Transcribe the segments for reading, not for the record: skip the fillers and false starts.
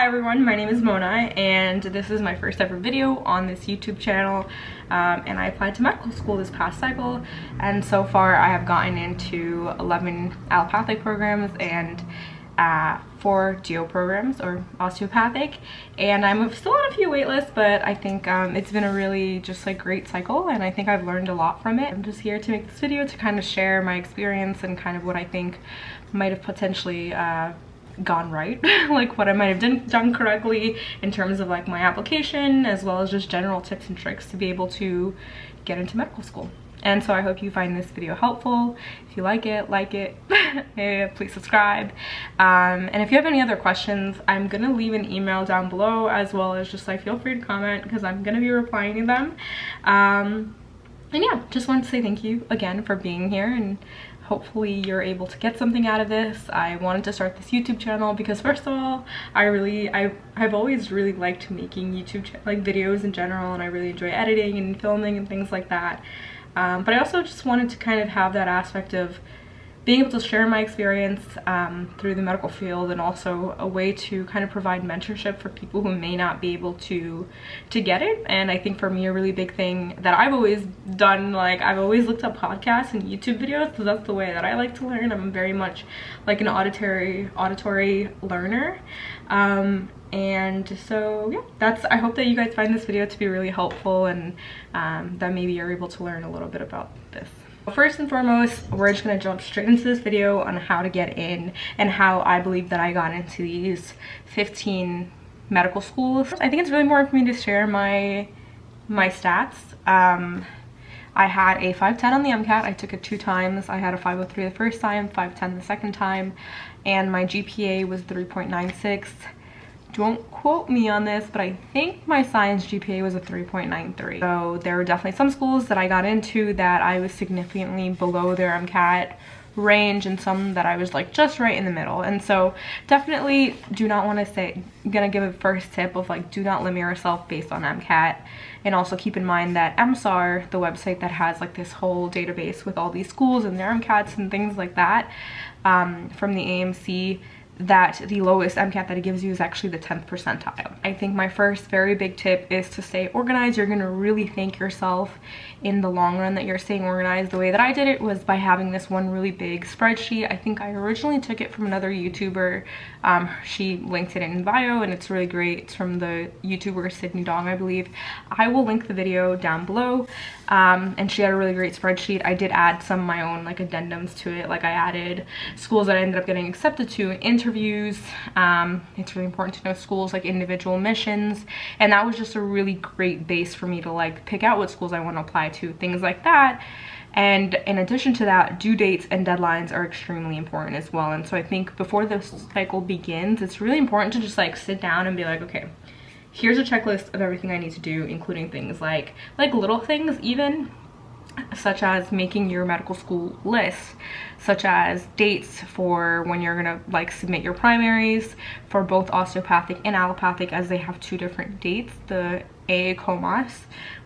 Hi everyone, my name is Mona and this is my first ever video on this YouTube channel, and I applied to medical school this past cycle, and so far I have gotten into 11 allopathic programs and 4 geo programs or osteopathic, and I'm still on a few waitlists, but I think it's been a really just like great cycle and I think I've learned a lot from it. I'm just here to make this video to kind of share my experience and kind of what I think might have potentially gone right, like what I might have done correctly in terms of like my application, as well as just general tips and tricks to be able to get into medical school. And so I hope you find this video helpful. If you like it, please subscribe. And if you have any other questions, I'm gonna leave an email down below, as well as just like feel free to comment because I'm gonna be replying to them. And yeah, just wanted to say thank you again for being here, and hopefully you're able to get something out of this. I wanted to start this YouTube channel because first of all, I've always really liked making YouTube videos in general, and I really enjoy editing and filming and things like that. But I also just wanted to kind of have that aspect of being able to share my experience through the medical field, and also a way to kind of provide mentorship for people who may not be able to get it. And I think for me, a really big thing that I've always done, like I've always looked up podcasts and YouTube videos because that's the way that I like to learn. I'm very much like an auditory learner. And so yeah, I hope that you guys find this video to be really helpful, and that maybe you're able to learn a little bit about this. First and foremost, we're just going to jump straight into this video on how to get in and how I believe that I got into these 15 medical schools. I think it's really important for me to share my stats. I had a 510 on the MCAT. I took it 2 times. I had a 503 the first time, 510 the second time, and my GPA was 3.96. Don't quote me on this, but I think my science GPA was a 3.93. So there were definitely some schools that I got into that I was significantly below their MCAT range, and some that I was like just right in the middle. And so definitely do not want to say, I'm gonna give a first tip of like, do not limit yourself based on MCAT. And also keep in mind that MSAR, the website that has like this whole database with all these schools and their MCATs and things like that, from the AMC, that the lowest MCAT that it gives you is actually the 10th percentile. I think my first very big tip is to stay organized. You're gonna really thank yourself in the long run that you're staying organized. The way that I did it was by having this one really big spreadsheet. I think I originally took it from another YouTuber. She linked it in bio, and it's really great. It's from the YouTuber Sydney Dong, I believe. I will link the video down below. And she had a really great spreadsheet. I did add some of my own like addendums to it. Like I added schools that I ended up getting accepted to, interviews. It's really important to know schools like individual missions, and that was just a really great base for me to like pick out what schools I want to apply to, things like that. And in addition to that, due dates and deadlines are extremely important as well. And so I think before this cycle begins, it's really important to just like sit down and be like, okay, here's a checklist of everything I need to do, including things like little things even, such as making your medical school list, such as dates for when you're gonna like submit your primaries for both osteopathic and allopathic, as they have 2 different dates, the AACOMAS,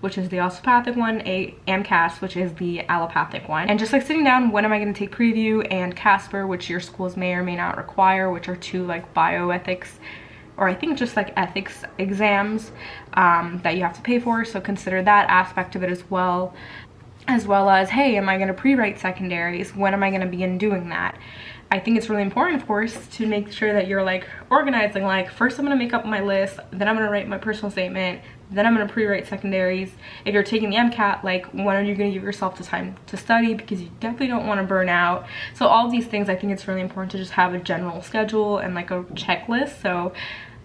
which is the osteopathic one, AMCAS, which is the allopathic one. And just like sitting down, when am I going to take preview, and CASPER, which your schools may or may not require, which are 2 like bioethics, or I think just like ethics exams that you have to pay for. So consider that aspect of it as well as, hey, am I going to pre-write secondaries? When am I going to begin doing that? I think it's really important, of course, to make sure that you're like organizing, like first I'm going to make up my list, then I'm going to write my personal statement, then I'm going to pre-write secondaries. If you're taking the MCAT, like when are you going to give yourself the time to study, because you definitely don't want to burn out. So all these things, I think it's really important to just have a general schedule and like a checklist. So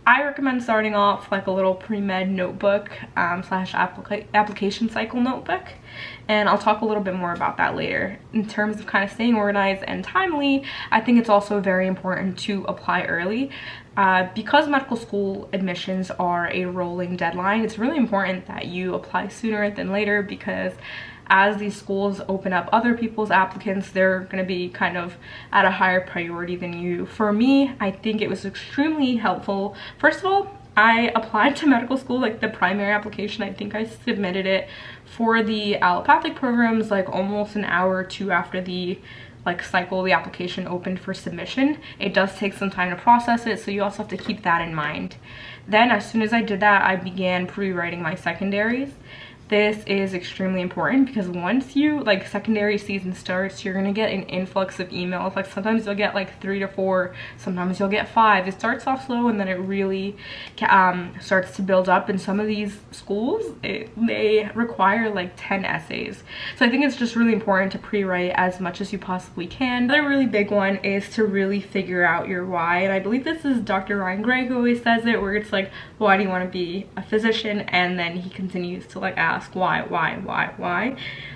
I recommend starting off like a little pre-med notebook slash application cycle notebook, and I'll talk a little bit more about that later. In terms of kind of staying organized and timely, I think it's also very important to apply early. Because medical school admissions are a rolling deadline, it's really important that you apply sooner than later, because as these schools open up other people's applicants, they're going to be kind of at a higher priority than you. For me, I think it was extremely helpful. First of all, I applied to medical school, like the primary application, I think I submitted it for the allopathic programs like almost an hour or 2 after the like cycle the application open for submission. It does take some time to process it, so you also have to keep that in mind. Then as soon as I did that, I began pre-writing my secondaries. This is extremely important because once you like secondary season starts, you're gonna get an influx of emails. Like sometimes you'll get like 3 to 4, sometimes you'll get 5. It starts off slow and then it really starts to build up. And some of these schools, they require like 10 essays. So I think it's just really important to pre-write as much as you possibly can. Another really big one is to really figure out your why. And I believe this is Dr. Ryan Gray who always says it, where it's like, why do you want to be a physician? And then he continues to like ask why.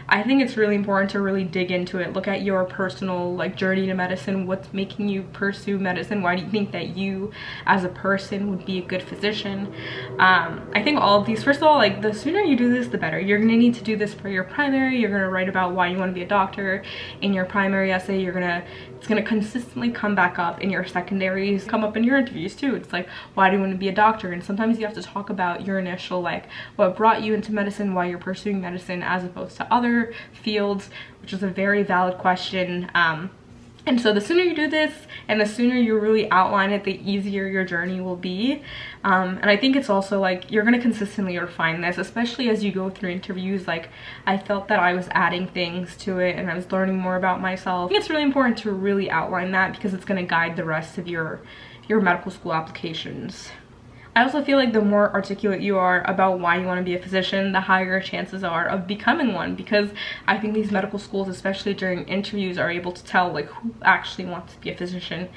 I think it's really important to really dig into it. Look at your personal like journey to medicine. What's making you pursue medicine? Why do you think that you as a person would be a good physician? I think all of these, first of all, like the sooner you do this, the better. You're gonna need to do this for your primary. You're gonna write about why you want to be a doctor in your primary essay. It's gonna consistently come back up in your secondaries, come up in your interviews too. It's like, why do you want to be a doctor? And sometimes you have to talk about your initial, like what brought you into medicine, why you're pursuing medicine as opposed to other fields, which is a very valid question. And so the sooner you do this and the sooner you really outline it, the easier your journey will be. And I think it's also like you're gonna consistently refine this, especially as you go through interviews. Like I felt that I was adding things to it and I was learning more about myself. I think it's really important to really outline that because it's gonna guide the rest of your medical school applications. I also feel like the more articulate you are about why you want to be a physician, the higher chances are of becoming one, because I think these medical schools, especially during interviews, are able to tell like who actually wants to be a physician,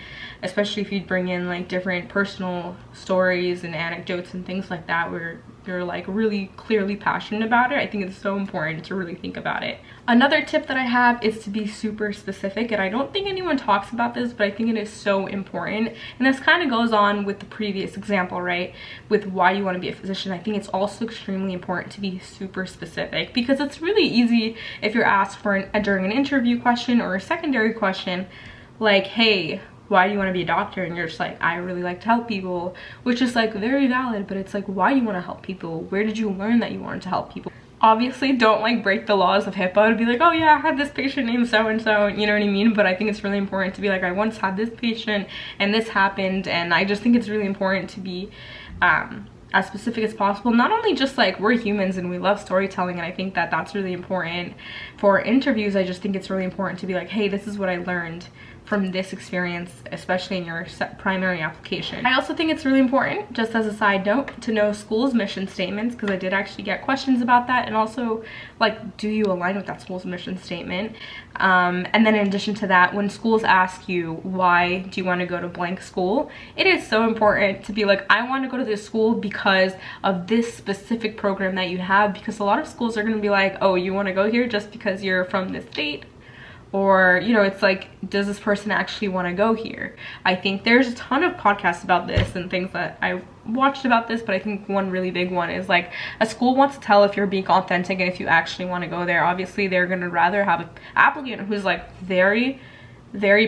especially if you bring in like different personal stories and anecdotes and things like that where you're like really clearly passionate about it. I think it's so important to really think about it. Another tip that I have is to be super specific, and I don't think anyone talks about this, but I think it is so important. And this kind of goes on with the previous example, right? With why you want to be a physician. I think it's also extremely important to be super specific, because it's really easy if you're asked for during an interview question or a secondary question, like, hey, why do you want to be a doctor? And you're just like, I really like to help people, which is like very valid, but it's like, why do you want to help people? Where did you learn that you wanted to help people? Obviously don't like break the laws of HIPAA to be like, oh yeah, I had this patient named so and so, you know what I mean? But I think it's really important to be like, I once had this patient and this happened. And I just think it's really important to be as specific as possible. Not only just like, we're humans and we love storytelling, and I think that that's really important for interviews. I just think it's really important to be like, hey, this is what I learned from this experience, especially in your primary application. I also think it's really important, just as a side note, to know school's mission statements, because I did actually get questions about that. And also, like, do you align with that school's mission statement? And then in addition to that, when schools ask you, why do you want to go to blank school? It is so important to be like, I want to go to this school because of this specific program that you have, because a lot of schools are going to be like, oh, you want to go here just because you're from this state? Or, you know, it's like, does this person actually want to go here? I think there's a ton of podcasts about this and things that I watched about this, but I think one really big one is like, a school wants to tell if you're being authentic and if you actually want to go there. Obviously, they're going to rather have an applicant who's like very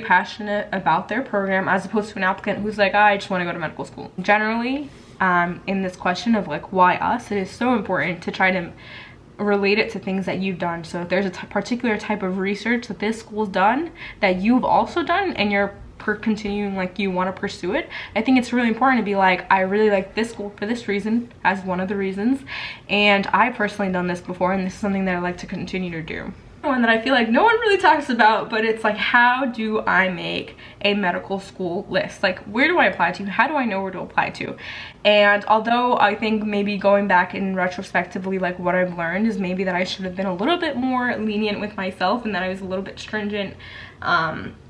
passionate about their program, as opposed to an applicant who's like, I just want to go to medical school. Generally, in this question of like, why us, it is so important to try to relate it to things that you've done. So if there's a particular type of research that this school's done that you've also done and you're continuing, like, you want to pursue it, I think it's really important to be like, I really like this school for this reason, as one of the reasons, and I personally done this before, and this is something that I like to continue to do. One that I feel like no one really talks about, but it's like, how do I make a medical school list? Like, where do I apply to? How do I know where to apply to? And although I think maybe going back and retrospectively, like, what I've learned is maybe that I should have been a little bit more lenient with myself and that I was a little bit stringent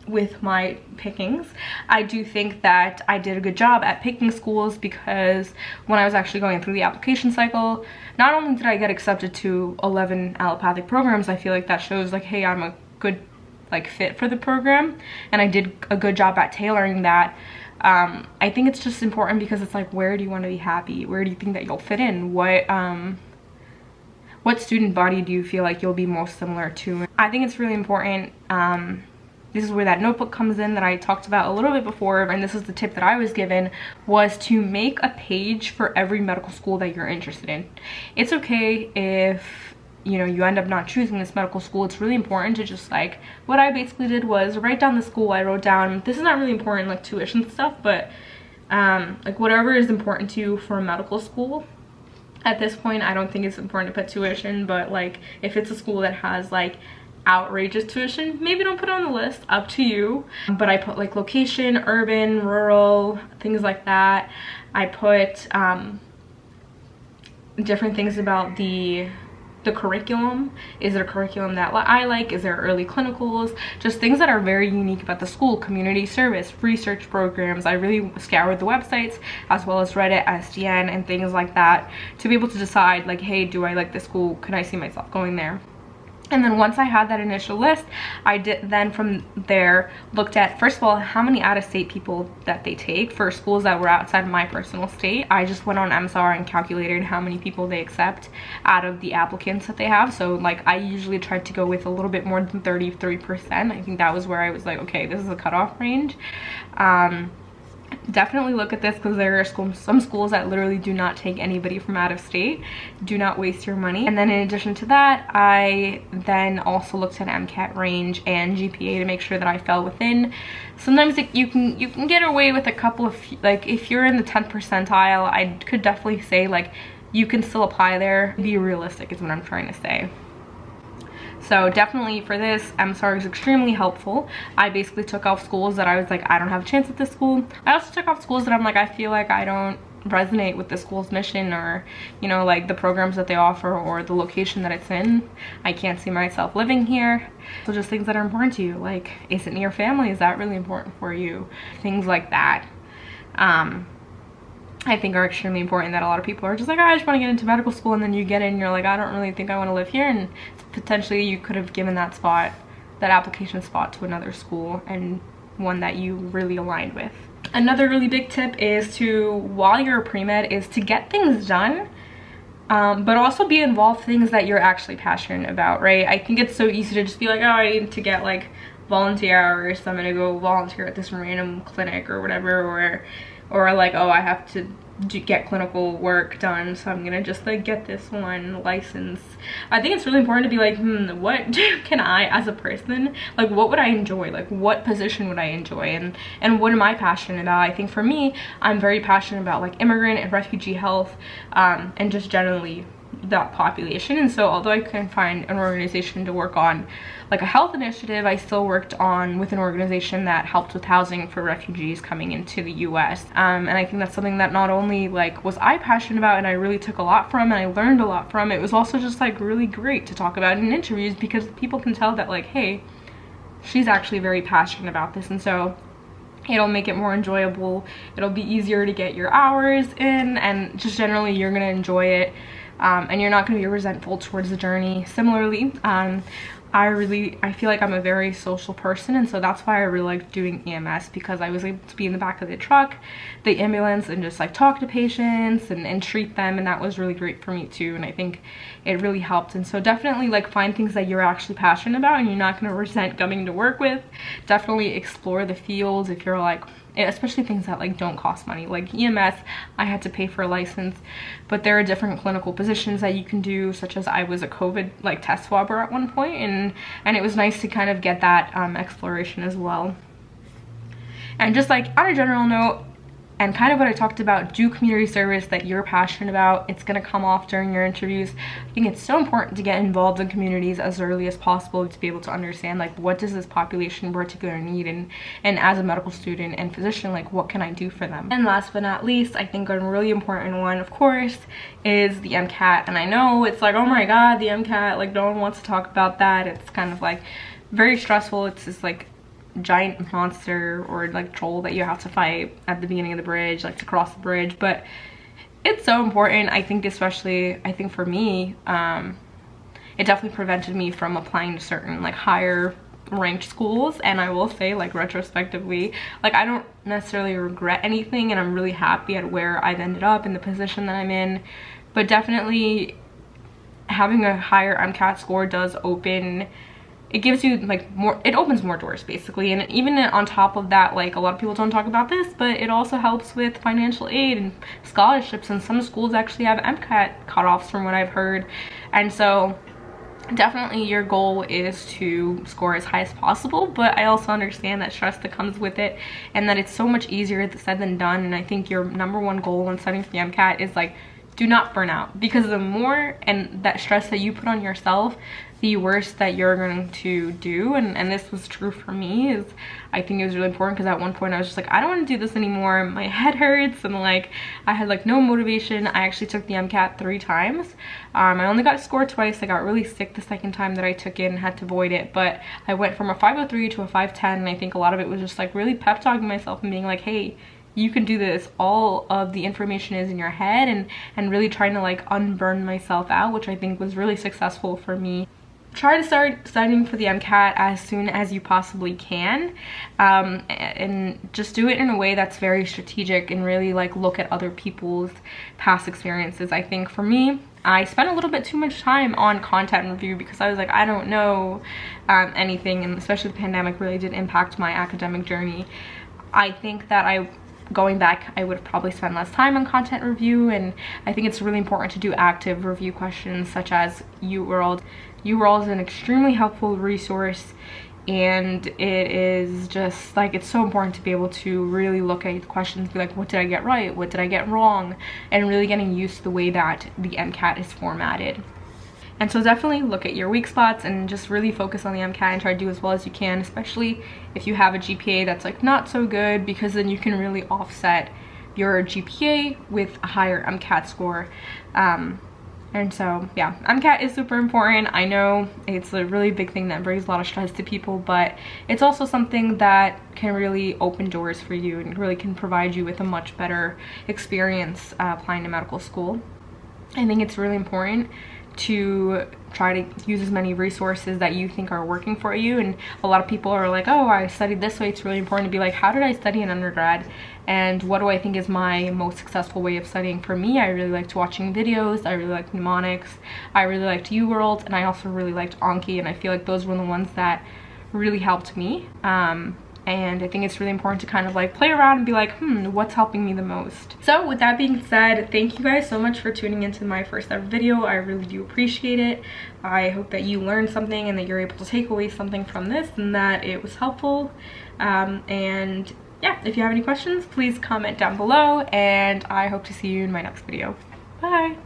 with my pickings. I do think that I did a good job at picking schools, because when I was actually going through the application cycle, not only did I get accepted to 11 allopathic programs, I feel like that shows like, hey, I'm a good like fit for the program, and I did a good job at tailoring that. I think it's just important because it's like, where do you want to be happy? Where do you think that you'll fit in? What student body do you feel like you'll be most similar to? I think it's really important. This is where that notebook comes in that I talked about a little bit before, and this is the tip that I was given, was to make a page for every medical school that you're interested in. It's okay if you know, you end up not choosing this medical school, it's really important to just like, what I basically did was write down the school. I wrote down, this is not really important like tuition stuff, but like whatever is important to you for a medical school. At this point, I don't think it's important to put tuition, but like if it's a school that has like outrageous tuition, maybe don't put it on the list, up to you. But I put like location, urban, rural, things like that. I put different things about the curriculum. Is it a curriculum that I like? Is there early clinicals? Just things that are very unique about the school. Community service, research programs. I really scoured the websites as well as Reddit, SDN, and things like that to be able to decide like, hey, do I like this school? Can I see myself going there? And then once I had that initial list, I did then from there looked at, first of all, how many out-of-state people that they take for schools that were outside of my personal state. I just went on MSR and calculated how many people they accept out of the applicants that they have. So like I usually tried to go with a little bit more than 33%. I think that was where I was like, okay, this is a cutoff range. Definitely look at this because there are some schools that literally do not take anybody from out of state. Do not waste your money. And then in addition to that, I then also looked at MCAT range and GPA to make sure that I fell within. Sometimes you can get away with a couple of, like if you're in the 10th percentile, I could definitely say like you can still apply there. Be realistic is what I'm trying to say. So definitely for this, MSR is extremely helpful. I basically took off schools that I was like, I don't have a chance at this school. I also took off schools that I'm like, I feel like I don't resonate with the school's mission, or you know, like the programs that they offer or the location that it's in. I can't see myself living here. So just things that are important to you, like is it near family? Is that really important for you? Things like that. I think are extremely important, that a lot of people are just like, oh, I just want to get into medical school, and then you get in and you're like, I don't really think I want to live here, and potentially you could have given that spot, that application spot, to another school and one that you really aligned with. Another really big tip is to, while you're a pre-med, is to get things done, but also be involved in things that you're actually passionate about, right? I think it's so easy to just be like, oh, I need to get like volunteer hours, so I'm gonna go volunteer at this random clinic or whatever, or like, oh, I have to get clinical work done, so I'm gonna just like get this one license. I think it's really important to be like, what can I as a person, like what would I enjoy, like what position would I enjoy, and what am I passionate about? I think for me, I'm very passionate about like immigrant and refugee health, and just generally that population. And so although I couldn't find an organization to work on like a health initiative, I still worked on with an organization that helped with housing for refugees coming into the US. And I think that's something that not only like was I passionate about and I really took a lot from and I learned a lot from, it was also just like really great to talk about in interviews, because people can tell that like, hey, she's actually very passionate about this. And so it'll make it more enjoyable, it'll be easier to get your hours in, and just generally you're gonna enjoy it. And you're not going to be resentful towards the journey. Similarly, I feel like I'm a very social person, and so that's why I really like doing EMS, because I was able to be in the back of the truck, the ambulance, and just like talk to patients and treat them, and that was really great for me too, and I think it really helped. And so definitely like find things that you're actually passionate about and you're not going to resent coming to work with. Definitely explore the fields if you're like, especially things that like don't cost money. Like EMS, I had to pay for a license, but there are different clinical positions that you can do, such as I was a COVID like test swabber at one point, and it was nice to kind of get that exploration as well. And just like on a general note, and kind of what I talked about, do community service that you're passionate about. It's going to come off during your interviews. I think it's so important to get involved in communities as early as possible to be able to understand like what does this population in particular need, and as a medical student and physician, like what can I do for them. And last but not least, I think a really important one, of course, is the MCAT. And I know it's like, oh my god, the MCAT, like no one wants to talk about that. It's kind of like very stressful. It's just like giant monster or like troll that you have to fight at the beginning of the bridge, like to cross the bridge. But it's so important. I think especially, I think for me, it definitely prevented me from applying to certain like higher ranked schools. And I will say, like retrospectively, like I don't necessarily regret anything, and I'm really happy at where I've ended up in the position that I'm in. But definitely having a higher MCAT score does open, it gives you like more, it opens more doors basically. And even on top of that, like a lot of people don't talk about this, but it also helps with financial aid and scholarships, and some schools actually have MCAT cutoffs from what I've heard. And so definitely your goal is to score as high as possible, but I also understand that stress that comes with it and that it's so much easier said than done. And I think your #1 goal when studying for the MCAT is like, do not burn out, because the more and that stress that you put on yourself, the worse that you're going to do. And this was true for me. Is I think it was really important, because at one point I was just like, I don't want to do this anymore, my head hurts, and like I had like no motivation. I actually took the MCAT 3 times. I only got scored twice. I got really sick the second time that I took it and had to void it, but I went from a 503 to a 510, and I think a lot of it was just like really pep talking myself and being like, hey, you can do this. All of the information is in your head, and really trying to like unburn myself out, which I think was really successful for me. Try to start studying for the MCAT as soon as you possibly can, and just do it in a way that's very strategic and really like look at other people's past experiences. I think for me, I spent a little bit too much time on content review because I was like, I don't know anything, and especially the pandemic really did impact my academic journey. I think that going back, I would probably spend less time on content review, and I think it's really important to do active review questions such as UWorld. UWorld is an extremely helpful resource, and it is just like, it's so important to be able to really look at the questions, be like, what did I get right, what did I get wrong, and really getting used to the way that the MCAT is formatted. And so definitely look at your weak spots and just really focus on the MCAT and try to do as well as you can, especially if you have a GPA that's like not so good, because then you can really offset your GPA with a higher MCAT score. And so yeah, MCAT is super important. I know it's a really big thing that brings a lot of stress to people, but it's also something that can really open doors for you and really can provide you with a much better experience applying to medical school. I think it's really important to try to use as many resources that you think are working for you. And a lot of people are like, oh, I studied this way. It's really important to be like, how did I study in undergrad, and what do I think is my most successful way of studying? For me, I really liked watching videos, I really liked mnemonics, I really liked UWorld, and I also really liked Anki, and I feel like those were the ones that really helped me. And I think it's really important to kind of like play around and be like, what's helping me the most? So with that being said, thank you guys so much for tuning into my first ever video. I really do appreciate it. I hope that you learned something and that you're able to take away something from this and that it was helpful. And yeah, if you have any questions, please comment down below, and I hope to see you in my next video. Bye!